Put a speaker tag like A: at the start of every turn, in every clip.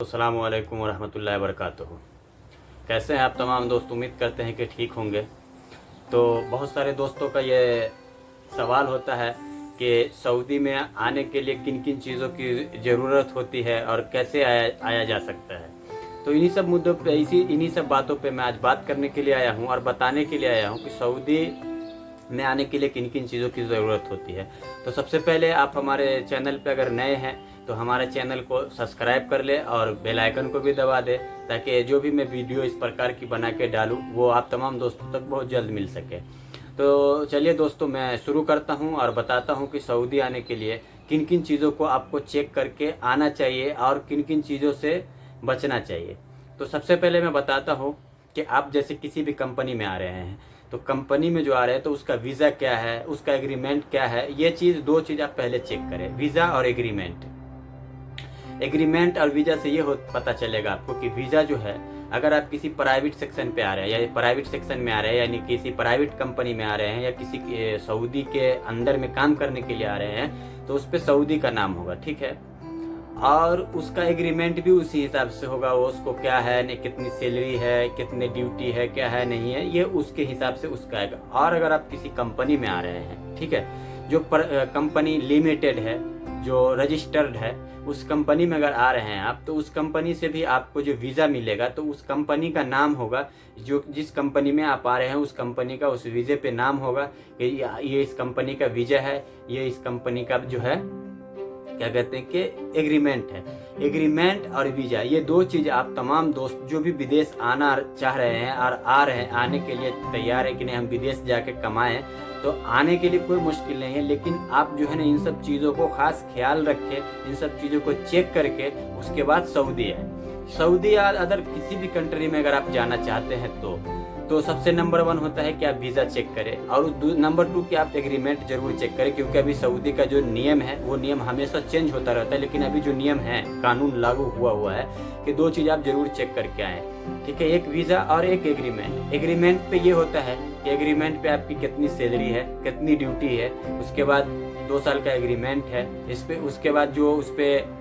A: अस्सलाम वालेकुम वरहमतुल्लाहि वबरकातुहू। कैसे हैं आप तमाम दोस्त? उम्मीद करते हैं कि ठीक होंगे। तो बहुत सारे दोस्तों का ये सवाल होता है कि सऊदी में आने के लिए किन किन चीज़ों की ज़रूरत होती है और कैसे आया जा सकता है। तो इन्हीं सब मुद्दों पे इन्हीं सब बातों पे मैं आज बात करने के लिए आया हूँ और बताने के लिए आया हूँ कि सऊदी में आने के लिए किन किन चीज़ों की ज़रूरत होती है। तो सबसे पहले आप हमारे चैनल पे अगर नए हैं तो हमारे चैनल को सब्सक्राइब कर ले और बेल आइकन को भी दबा दे, ताकि जो भी मैं वीडियो इस प्रकार की बना के डालूँ वो आप तमाम दोस्तों तक बहुत जल्द मिल सके। तो चलिए दोस्तों, मैं शुरू करता हूँ और बताता हूँ कि सऊदी आने के लिए किन किन चीज़ों को आपको चेक करके आना चाहिए और किन किन चीज़ों से बचना चाहिए। तो सबसे पहले मैं बताता हूँ कि आप जैसे किसी भी कंपनी में आ रहे हैं, तो कंपनी में जो आ रहे हैं तो उसका वीज़ा क्या है, उसका एग्रीमेंट क्या है। ये चीज़ दो चीज़ आप पहले चेक करें, वीज़ा और एग्रीमेंट। एग्रीमेंट और वीज़ा से ये पता चलेगा आपको कि वीज़ा जो है, अगर आप किसी प्राइवेट सेक्शन पे आ रहे हैं या प्राइवेट सेक्शन में आ रहे हैं, यानी किसी प्राइवेट कंपनी में आ रहे हैं या किसी सऊदी के अंदर में काम करने के लिए आ रहे हैं, तो उस पर सऊदी का नाम होगा, ठीक है। और उसका एग्रीमेंट भी उसी हिसाब से होगा। वो उसको क्या है, नहीं कितनी सैलरी है, कितने ड्यूटी है, क्या है नहीं है, ये उसके हिसाब से उसका आएगा। और अगर आप किसी कंपनी में आ रहे हैं, ठीक है, जो कंपनी लिमिटेड है, जो रजिस्टर्ड है, उस कंपनी में अगर आ रहे हैं आप, तो उस कंपनी से भी आपको जो वीज़ा मिलेगा तो उस कंपनी का नाम होगा। जो जिस कंपनी में आप आ रहे हैं उस कंपनी का उस वीज़े पे नाम होगा कि ये इस कंपनी का वीज़ा है, ये इस कंपनी का जो है क्या कहते हैं कि एग्रीमेंट है। एग्रीमेंट और वीज़ा, ये दो चीज़ आप तमाम दोस्त जो भी विदेश आना चाह रहे हैं और आ रहे हैं, आने के लिए तैयार है कि नहीं हम विदेश जाके कमाएं, तो आने के लिए कोई मुश्किल नहीं है। लेकिन आप जो है ना इन सब चीज़ों को खास ख्याल रखें, इन सब चीज़ों को चेक करके उसके बाद सऊदी है। सऊदी या अदर किसी भी कंट्री में अगर आप जाना चाहते हैं तो सबसे नंबर 1 होता है कि आप वीज़ा चेक करें, और नंबर 2 कि आप एग्रीमेंट जरूर चेक करें, क्योंकि अभी सऊदी का जो नियम है वो नियम हमेशा चेंज होता रहता है। लेकिन अभी जो नियम है, कानून लागू हुआ है कि दो चीज़ आप जरूर चेक करके आएँ, ठीक है, एक वीज़ा और एक एग्रीमेंट। एग्रीमेंट पे ये होता है कि एग्रीमेंट पे आपकी कितनी सैलरी है, कितनी ड्यूटी है, उसके बाद 2 साल का एग्रीमेंट है इस पे। उसके बाद जो उस पर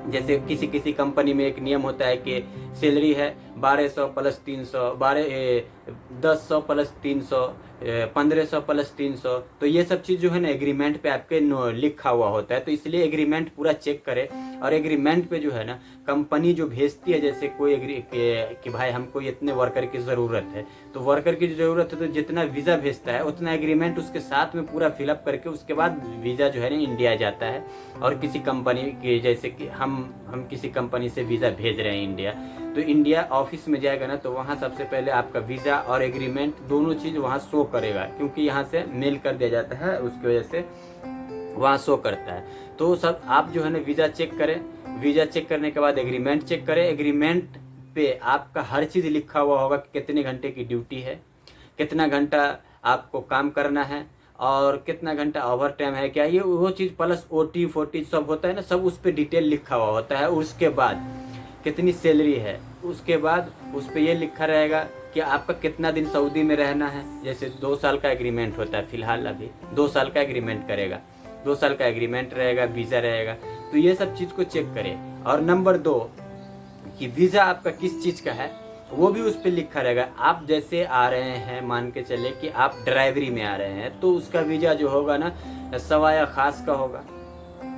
A: जैसे किसी कंपनी में एक नियम होता है कि सैलरी है 1200 प्लस 300, 1000 प्लस 300, 1500 प्लस 300। तो ये सब चीज़ जो है ना एग्रीमेंट पे आपके लिखा हुआ होता है। तो इसलिए एग्रीमेंट पूरा चेक करें। और एग्रीमेंट पे जो है ना कंपनी जो भेजती है, जैसे कोई कि भाई हमको इतने वर्कर की ज़रूरत है, तो वर्कर की ज़रूरत है तो जितना वीज़ा भेजता है उतना एग्रीमेंट उसके साथ में पूरा फिलअप करके उसके बाद वीज़ा जो है ना इंडिया जाता है। और किसी कंपनी की, जैसे कि हम किसी कंपनी से वीज़ा भेज रहे हैं इंडिया, तो इंडिया ऑफिस में जाएगा ना, तो वहाँ सबसे पहले आपका वीज़ा और एग्रीमेंट दोनों चीज़ वहाँ शो करेगा, क्योंकि यहाँ से मेल कर दिया जाता है, उसकी वजह से वहाँ शो करता है। तो सब आप जो है ना वीज़ा चेक करें, वीज़ा चेक करने के बाद एग्रीमेंट चेक करें। एग्रीमेंट पे आपका हर चीज़ लिखा हुआ होगा कि कितने घंटे की ड्यूटी है, कितना घंटा आपको काम करना है और कितना घंटा ओवर टाइम है, क्या ये वो चीज़ प्लस OT 40 सब होता है ना, सब उस पर डिटेल लिखा हुआ होता है। उसके बाद कितनी सैलरी है, उसके बाद उस पर ये लिखा रहेगा कि आपका कितना दिन सऊदी में रहना है। जैसे 2 साल का एग्रीमेंट होता है, फिलहाल अभी 2 साल का एग्रीमेंट करेगा, 2 साल का एग्रीमेंट रहेगा, वीज़ा रहेगा। तो ये सब चीज़ को चेक करें। और नंबर 2 कि वीज़ा आपका किस चीज़ का है वो भी उस पर लिखा रहेगा। आप जैसे आ रहे हैं, मान के चले कि आप ड्राइवरी में आ रहे हैं, तो उसका वीज़ा जो होगा ना सवाया खास का होगा।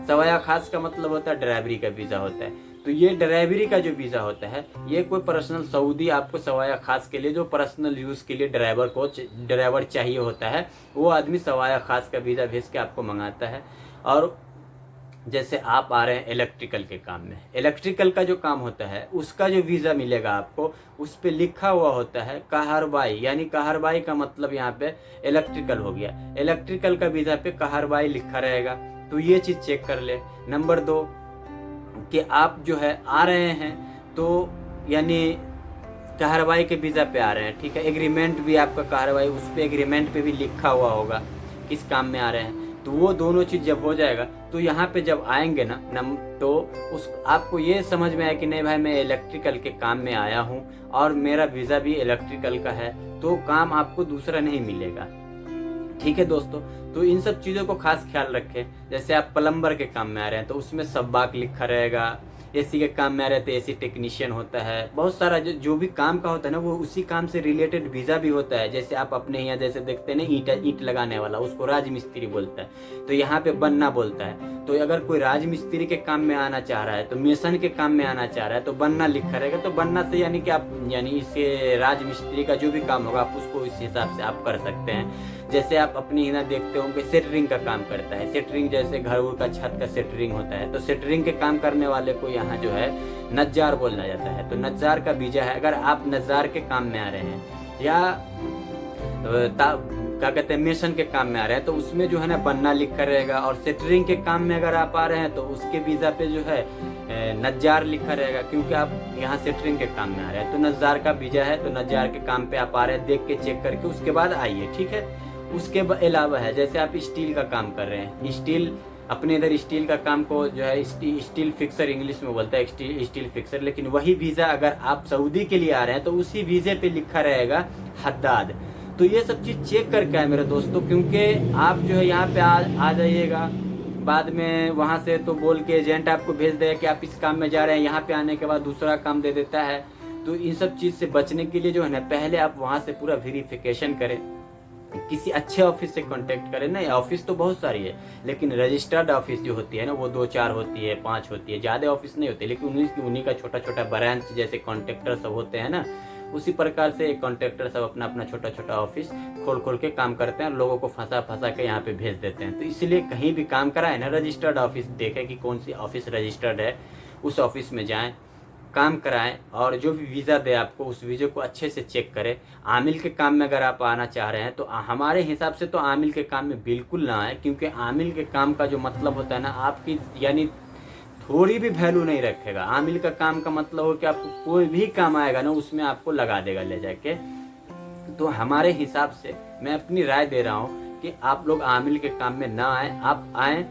A: सवाया खास का मतलब होता है ड्राइवरी का वीज़ा होता है। तो ये ड्राइवरी का जो वीज़ा होता है, ये कोई पर्सनल सऊदी आपको सवाया खास के लिए, जो पर्सनल यूज़ के लिए ड्राइवर चाहिए होता है, वो आदमी सवाया खास का वीज़ा भेज के आपको मंगाता है। और जैसे आप आ रहे हैं इलेक्ट्रिकल के काम में, इलेक्ट्रिकल का जो काम होता है उसका जो वीज़ा मिलेगा आपको, उस पे लिखा हुआ होता है कहरबाई, यानी कहरबाई का मतलब यहाँ पे इलेक्ट्रिकल हो गया। इलेक्ट्रिकल का वीज़ा पे कहरबाई लिखा रहेगा, तो ये चीज़ चेक कर ले। नंबर 2 कि आप जो है आ रहे हैं तो यानी कहरबाई के वीज़ा पे आ रहे हैं, ठीक है। एग्रीमेंट भी आपका कहरबाई, उस पर एग्रीमेंट पे भी लिखा हुआ होगा किस काम में आ रहे हैं। तो वो दोनों चीज़ जब हो जाएगा तो यहाँ पे जब आएंगे ना तो उस आपको ये समझ में आया कि नहीं भाई मैं इलेक्ट्रिकल के काम में आया हूँ और मेरा वीज़ा भी इलेक्ट्रिकल का है, तो काम आपको दूसरा नहीं मिलेगा, ठीक है दोस्तों। तो इन सब चीज़ों को खास ख्याल रखें। जैसे आप प्लम्बर के काम में आ रहे हैं तो उसमें सब्बाक लिखा रहेगा, एसी के काम में आ रहे तो एसी टेक्नीशियन होता है, बहुत सारा जो भी काम का होता है ना वो उसी काम से रिलेटेड वीज़ा भी होता है। जैसे आप अपने यहाँ जैसे देखते हैं ना ईंट लगाने वाला, उसको राजमिस्त्री बोलता है, तो यहाँ पे बनना बोलता है। तो अगर कोई राजमिस्त्री के काम में आना चाह रहा है, तो मेसन के काम में आना चाह रहा है, तो बनना लिखा रहेगा। तो बनना से यानी कि आप यानी इसके राजमिस्त्री का जो भी काम होगा आप उसको इस हिसाब से आप कर सकते हैं। जैसे आप अपनी यहाँ देखते होंगे सेटरिंग का काम करता है, सेटरिंग जैसे घर का छत का सेटरिंग होता है, तो सेटरिंग के काम करने वाले को यहाँ जो है नज्जार बोला जाता है। तो नज्जार का वीजा है। अगर आप नज्जार के काम में आ रहे हैं या क्या कहते हैं मेसन के काम में आ रहे हैं, तो उसमें जो है ना बनना लिखा रहेगा। और सेटरिंग के काम में अगर आप आ रहे हैं तो उसके वीज़ा पे जो है नज्जार लिखा रहेगा, क्योंकि आप यहाँ सेटरिंग के काम में आ रहे हैं। तो नज्जार का वीजा है, तो नज्जार के काम पे आप आ रहे हैं, देख के चेक करके उसके बाद आइए, ठीक है। उसके अलावा है जैसे आप स्टील का काम कर रहे हैं, स्टील अपने इधर स्टील का काम को जो है स्टील फिक्सर इंग्लिश में बोलता है, स्टील फिक्सर। लेकिन वही वीज़ा अगर आप सऊदी के लिए आ रहे हैं तो उसी वीज़े पे लिखा रहेगा हद्दाद। तो ये सब चीज़ चेक करके आए मेरे दोस्तों, क्योंकि आप जो है यहाँ पे आ जाइएगा, बाद में वहाँ से तो बोल के एजेंट आपको भेज देगा कि आप इस काम में जा रहे हैं, यहाँ पे आने के बाद दूसरा काम दे देता है। तो इन सब चीज़ से बचने के लिए जो है ना पहले आप वहाँ से पूरा वेरिफिकेशन करें, किसी अच्छे ऑफिस से कांटेक्ट करें ना। ऑफिस तो बहुत सारी है, लेकिन रजिस्टर्ड ऑफिस जो होती है ना वो 2-4 होती है, 5 होती है, ज़्यादा ऑफिस नहीं होती। लेकिन उन्हीं का छोटा छोटा ब्रांच जैसे कॉन्ट्रैक्टर सब होते हैं ना, उसी प्रकार से कॉन्ट्रैक्टर सब अपना अपना छोटा छोटा ऑफिस खोल के काम करते हैं और लोगों को फंसा के यहाँ पे भेज देते हैं। तो इसलिए कहीं भी काम कराए ना रजिस्टर्ड ऑफिस देखें कि कौन सी ऑफिस रजिस्टर्ड है, उस ऑफिस में जाएं, काम कराएं और जो भी वीज़ा दे आपको उस वीज़े को अच्छे से चेक करें। आमिल के काम में अगर आप आना चाह रहे हैं तो हमारे हिसाब से तो आमिल के काम में बिल्कुल ना आए, क्योंकि आमिल के काम का जो मतलब होता है ना आपकी यानी थोड़ी भी वैल्यू नहीं रखेगा। आमिल का काम का मतलब हो कि आपको कोई भी काम आएगा ना उसमें आपको लगा देगा ले जाके। तो हमारे हिसाब से मैं अपनी राय दे रहा हूँ कि आप लोग आमिल के काम में ना आए, आप आए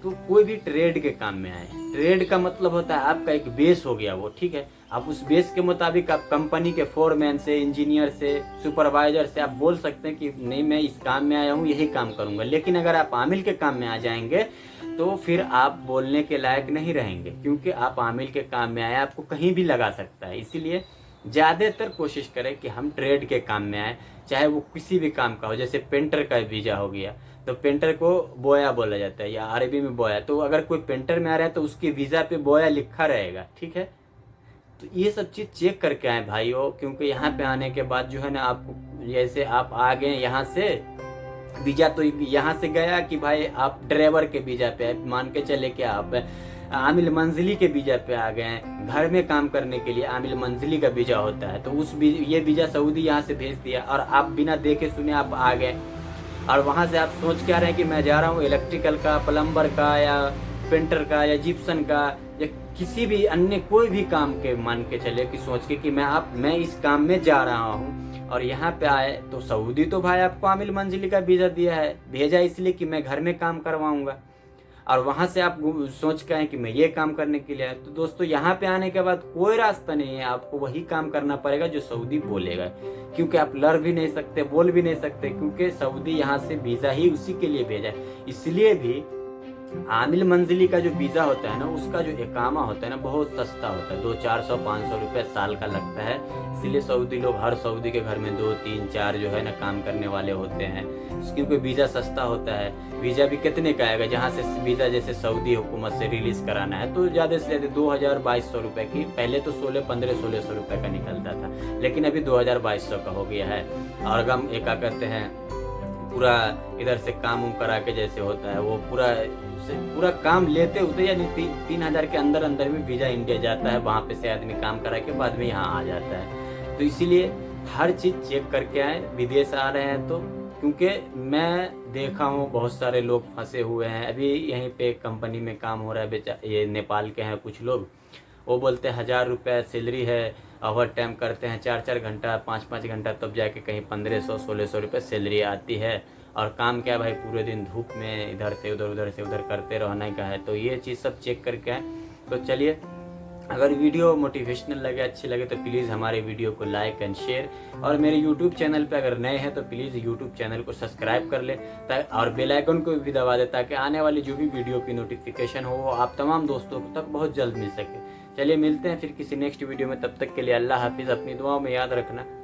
A: तो कोई भी ट्रेड के काम में आए। ट्रेड का मतलब होता है आपका एक बेस हो गया वो, ठीक है। आप उस बेस के मुताबिक आप कंपनी के फोरमैन से, इंजीनियर से, सुपरवाइजर से आप बोल सकते हैं कि नहीं मैं इस काम में आया हूँ यही काम करूँगा। लेकिन अगर आप आमिल के काम में आ जाएंगे तो फिर आप बोलने के लायक नहीं रहेंगे, क्योंकि आप आमिल के काम में आए आपको कहीं भी लगा सकता है। इसीलिए ज़्यादातर कोशिश करें कि हम ट्रेड के काम में आए, चाहे वो किसी भी काम का हो। जैसे पेंटर का वीज़ा हो गया तो पेंटर को बोया बोला जाता है या अरबी में बोया। तो अगर कोई पेंटर में आ रहा है तो उसके वीज़ा पे बोया लिखा रहेगा, ठीक है। तो ये सब चीज़ चेक करके आए भाइयों, क्योंकि यहाँ पे आने के बाद जो है ना आपको जैसे आप आ गए यहाँ से वीज़ा, तो यहाँ से गया कि भाई आप ड्राइवर के वीज़ा पे मान के चले कि आप आमिल मंजिली के वीज़ा पे आ गए। घर में काम करने के लिए आमिल मंजिली का वीज़ा होता है, तो ये वीज़ा सऊदी यहाँ से भेज दिया और आप बिना देखे सुने आप आ गए। और वहाँ से आप सोच के आ रहे हैं कि मैं जा रहा हूँ इलेक्ट्रिकल का, प्लम्बर का या पेंटर का या जिप्सन का या किसी भी अन्य कोई भी काम के मान के चले कि सोच के कि मैं इस काम में जा रहा हूँ और यहाँ पे आए। तो सऊदी तो भाई आपको आमिल मंजिली का वीज़ा दिया है, भेजा इसलिए कि मैं घर में काम करवाऊँगा। और वहाँ से आप सोच के आए कि मैं ये काम करने के लिए आया। तो दोस्तों यहाँ पे आने के बाद कोई रास्ता नहीं है, आपको वही काम करना पड़ेगा जो सऊदी बोलेगा, क्योंकि आप लड़ भी नहीं सकते, बोल भी नहीं सकते, क्योंकि सऊदी यहाँ से वीज़ा ही उसी के लिए भेजा है। इसलिए भी आमिल मंजिली का जो वीज़ा होता है ना उसका जो इकामा होता है ना बहुत सस्ता होता है, 200-400-500 रुपये साल का लगता है। इसीलिए सऊदी लोग हर सऊदी के घर में 2-3-4 जो है ना काम करने वाले होते हैं, क्योंकि वीज़ा सस्ता होता है। वीज़ा भी कितने का आएगा, जहाँ से वीज़ा जैसे सऊदी हुकूमत से रिलीज़ कराना है तो ज़्यादा से ज़्यादा 2000-2200 रुपये की, पहले तो 1600-1500 रुपये का निकलता था, लेकिन अभी 2000-2200 का हो गया है। और हम क्या करते हैं पूरा इधर से काम करा के जैसे होता है वो पूरा काम लेते होते यानी 3000 के अंदर में वीज़ा इंडिया जाता है, वहाँ पे से आदमी काम करा के बाद में यहाँ आ जाता है। तो इसीलिए हर चीज़ चेक करके आए विदेश आ रहे हैं तो, क्योंकि मैं देखा हूँ बहुत सारे लोग फंसे हुए हैं। अभी यहीं पे कंपनी में काम हो रहा है, ये नेपाल के हैं कुछ लोग, वो बोलते हैं 1000 रुपये सैलरी है, ओवर टाइम करते हैं 4-4 घंटा 5-5 घंटा, तब जाके कहीं 1500-1600 रुपये सैलरी आती है। और काम क्या भाई पूरे दिन धूप में इधर से उधर करते रहने का है। तो ये चीज़ सब चेक करके आए। तो चलिए, अगर वीडियो मोटिवेशनल लगे, अच्छी लगे तो प्लीज़ हमारे वीडियो को लाइक एंड शेयर, और मेरे यूट्यूब चैनल पे अगर नए हैं तो प्लीज़ यूट्यूब चैनल को सब्सक्राइब कर ले और बेल आइकन को भी दबा दे, ताकि आने वाली जो भी वीडियो की नोटिफिकेशन हो वो आप तमाम दोस्तों तक बहुत जल्द मिल सके। चलिए मिलते हैं फिर किसी नेक्स्ट वीडियो में, तब तक के लिए अल्लाह हाफिज़। अपनी दुआओं में याद रखना।